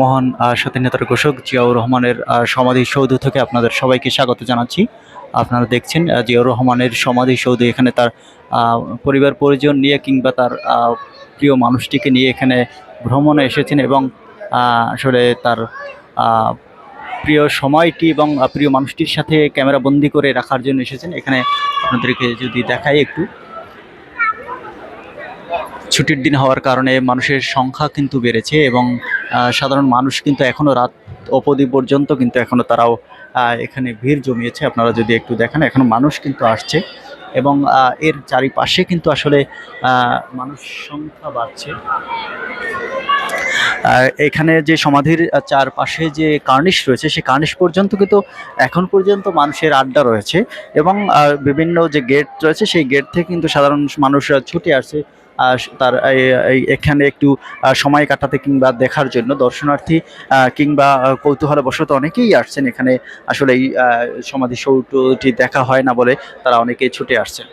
মহান স্বাধীনতার ঘোষক জিয়াউর রহমানের সমাধিসৌধ থেকে আপনাদের সবাইকে স্বাগত জানাচ্ছি। আপনারা দেখছেন জিয়াউর রহমানের সমাধিসৌধ। এখানে তার পরিবার পরিজন নিয়ে কিংবা তার প্রিয় মানুষটিকে নিয়ে এখানে ভ্রমণে এসেছেন এবং আসলে তার প্রিয় সময়টি এবং প্রিয় মানুষটির সাথে ক্যামেরা বন্দি করে রাখার জন্য এসেছেন। এখানে আপনাদেরকে যদি দেখাই একটু, ছুটির দিন হওয়ার কারণে মানুষের সংখ্যা কিন্তু বেড়েছে এবং সাধারণ মানুষ কিন্তু এখনও রাত অবধি পর্যন্ত কিন্তু এখনও তারাও এখানে ভিড় জমিয়েছে। আপনারা যদি একটু দেখেন, এখনও মানুষ কিন্তু আসছে এবং এর চারিপাশে কিন্তু আসলে মানুষ সংখ্যা বাড়ছে। এখানে যে সমাধির চারপাশে যে কার্নিশ রয়েছে, সেই কার্নিশ পর্যন্ত কিন্তু এখন পর্যন্ত মানুষের আড্ডা রয়েছে এবং বিভিন্ন যে গেট রয়েছে সেই গেট থেকে কিন্তু সাধারণ মানুষরা ছুটে আসছে তার এখানে একটু সময় কাটাতে কিংবা দেখার জন্য। দর্শনার্থী কিংবা কৌতূহলবশত অনেকেই আসছেন এখানে। আসলে এই সমাধিসৌধটি দেখা হয় না বলে তারা অনেকেই ছুটে আসছেন।